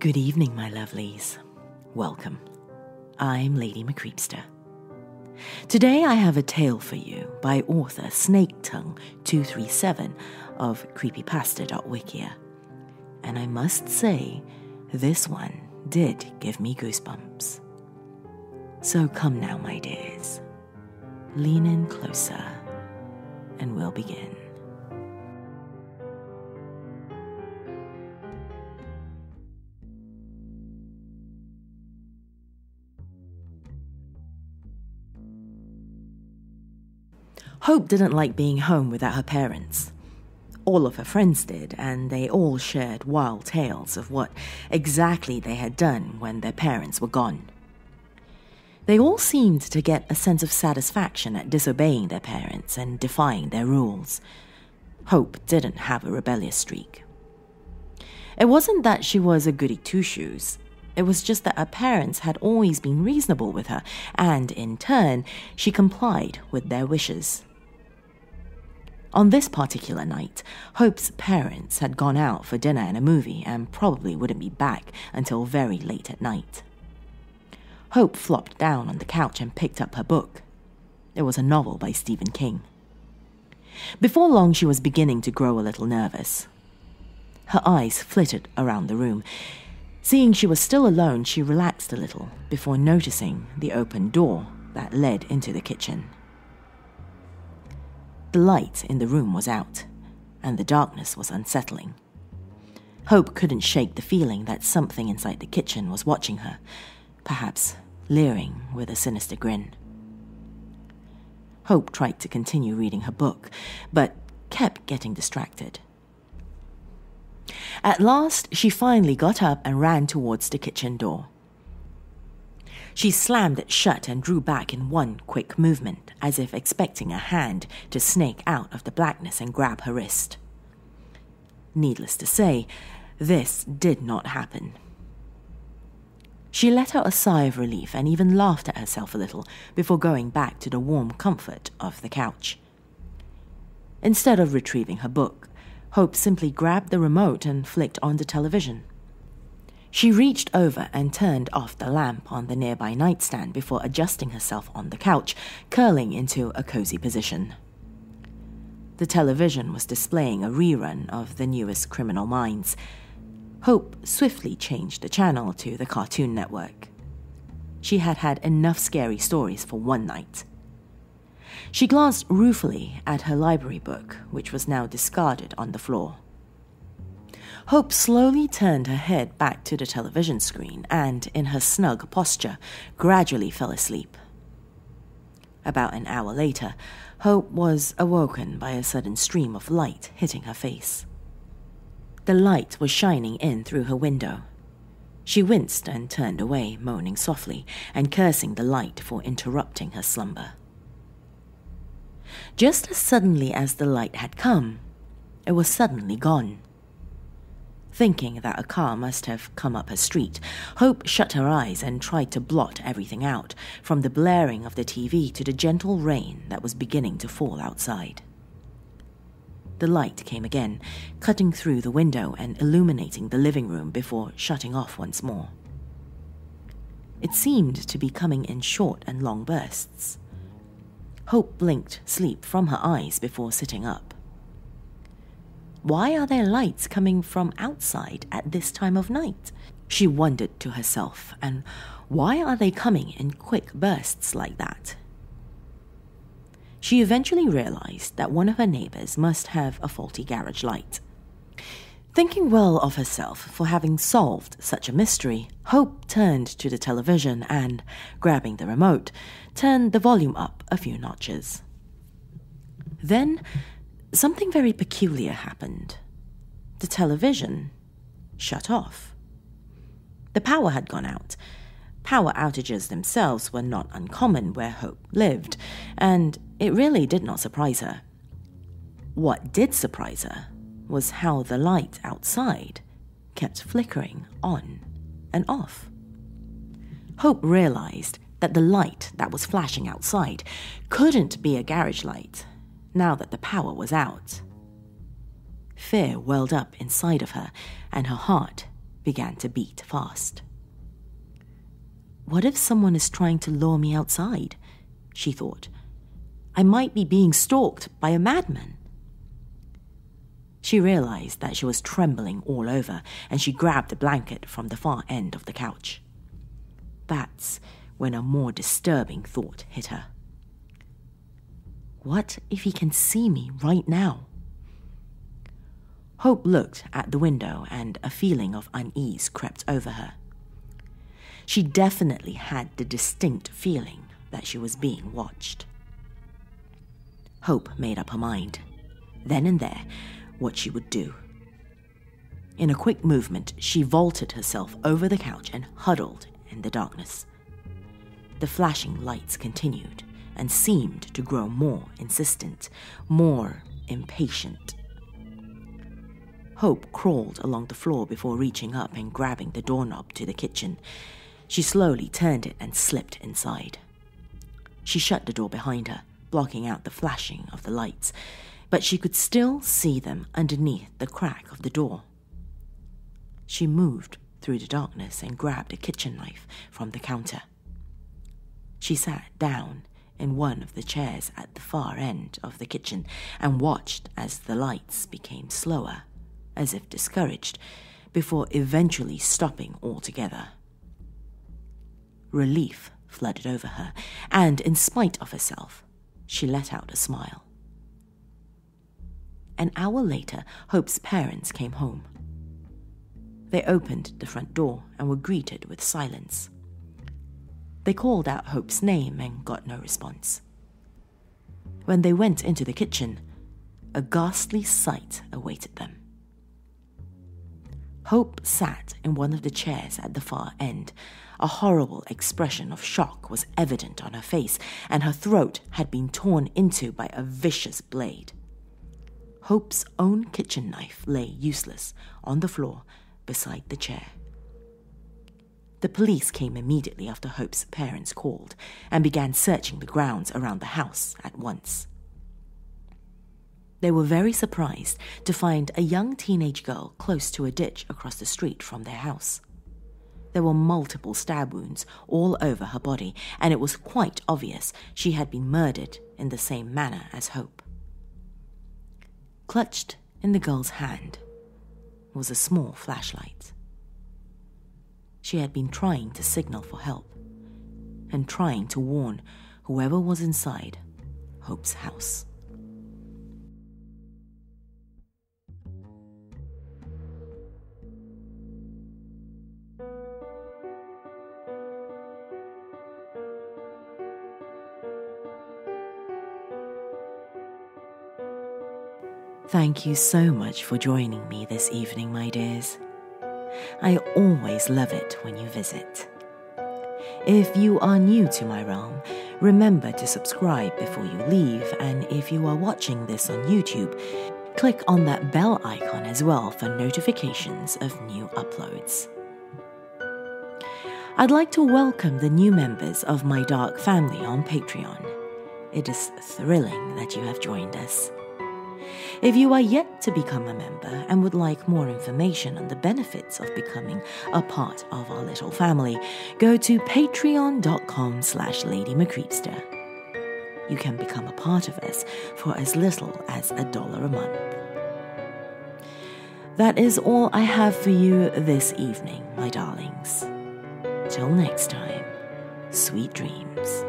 Good evening, my lovelies. Welcome. I'm Lady Creepypasta. Today I have a tale for you by author SnakeTongue27 of Creepypasta.wikia. And I must say, this one did give me goosebumps. So come now, my dears. Lean in closer and we'll begin. Hope didn't like being home without her parents. All of her friends did, and they all shared wild tales of what exactly they had done when their parents were gone. They all seemed to get a sense of satisfaction at disobeying their parents and defying their rules. Hope didn't have a rebellious streak. It wasn't that she was a goody two-shoes. It was just that her parents had always been reasonable with her, and in turn, she complied with their wishes. On this particular night, Hope's parents had gone out for dinner and a movie and probably wouldn't be back until very late at night. Hope flopped down on the couch and picked up her book. It was a novel by Stephen King. Before long, she was beginning to grow a little nervous. Her eyes flitted around the room. Seeing she was still alone, she relaxed a little before noticing the open door that led into the kitchen. The light in the room was out, and the darkness was unsettling. Hope couldn't shake the feeling that something inside the kitchen was watching her, perhaps leering with a sinister grin. Hope tried to continue reading her book, but kept getting distracted. At last, she finally got up and ran towards the kitchen door. She slammed it shut and drew back in one quick movement, as if expecting a hand to snake out of the blackness and grab her wrist. Needless to say, this did not happen. She let out a sigh of relief and even laughed at herself a little before going back to the warm comfort of the couch. Instead of retrieving her book, Hope simply grabbed the remote and flicked on the television. She reached over and turned off the lamp on the nearby nightstand before adjusting herself on the couch, curling into a cozy position. The television was displaying a rerun of the newest Criminal Minds. Hope swiftly changed the channel to the Cartoon Network. She had had enough scary stories for one night. She glanced ruefully at her library book, which was now discarded on the floor. Hope slowly turned her head back to the television screen and, in her snug posture, gradually fell asleep. About an hour later, Hope was awoken by a sudden stream of light hitting her face. The light was shining in through her window. She winced and turned away, moaning softly and cursing the light for interrupting her slumber. Just as suddenly as the light had come, it was suddenly gone. Thinking that a car must have come up her street, Hope shut her eyes and tried to blot everything out, from the blaring of the TV to the gentle rain that was beginning to fall outside. The light came again, cutting through the window and illuminating the living room before shutting off once more. It seemed to be coming in short and long bursts. Hope blinked sleep from her eyes before sitting up. Why are there lights coming from outside at this time of night? She wondered to herself, and why are they coming in quick bursts like that? She eventually realized that one of her neighbors must have a faulty garage light. Thinking well of herself for having solved such a mystery, Hope turned to the television and, grabbing the remote, turned the volume up a few notches. Then, something very peculiar happened. The television shut off. The power had gone out. Power outages themselves were not uncommon where Hope lived, and it really did not surprise her. What did surprise her was how the light outside kept flickering on and off. Hope realized that the light that was flashing outside couldn't be a garage light, now that the power was out. Fear welled up inside of her, and her heart began to beat fast. What if someone is trying to lure me outside? She thought. I might be being stalked by a madman. She realized that she was trembling all over, and she grabbed a blanket from the far end of the couch. That's when a more disturbing thought hit her. What if he can see me right now? Hope looked at the window, and a feeling of unease crept over her. She definitely had the distinct feeling that she was being watched. Hope made up her mind, then and there, what she would do. In a quick movement, she vaulted herself over the couch and huddled in the darkness. The flashing lights continued and seemed to grow more insistent, more impatient. Hope crawled along the floor before reaching up and grabbing the doorknob to the kitchen. She slowly turned it and slipped inside. She shut the door behind her, blocking out the flashing of the lights, but she could still see them underneath the crack of the door. She moved through the darkness and grabbed a kitchen knife from the counter. She sat down in one of the chairs at the far end of the kitchen and watched as the lights became slower, as if discouraged, before eventually stopping altogether. Relief flooded over her, and in spite of herself, she let out a smile. An hour later, Hope's parents came home. They opened the front door and were greeted with silence. They called out Hope's name and got no response. When they went into the kitchen, a ghastly sight awaited them. Hope sat in one of the chairs at the far end. A horrible expression of shock was evident on her face, and her throat had been torn into by a vicious blade. Hope's own kitchen knife lay useless on the floor beside the chair. The police came immediately after Hope's parents called and began searching the grounds around the house at once. They were very surprised to find a young teenage girl close to a ditch across the street from their house. There were multiple stab wounds all over her body, and it was quite obvious she had been murdered in the same manner as Hope. Clutched in the girl's hand was a small flashlight. She had been trying to signal for help and trying to warn whoever was inside Hope's house. Thank you so much for joining me this evening, my dears. I always love it when you visit. If you are new to my realm, remember to subscribe before you leave, and if you are watching this on YouTube, click on that bell icon as well for notifications of new uploads. I'd like to welcome the new members of my dark family on Patreon. It is thrilling that you have joined us. If you are yet to become a member and would like more information on the benefits of becoming a part of our little family, go to patreon.com/LadyMcCreepster. You can become a part of us for as little as $1 a month. That is all I have for you this evening, my darlings. Till next time, sweet dreams.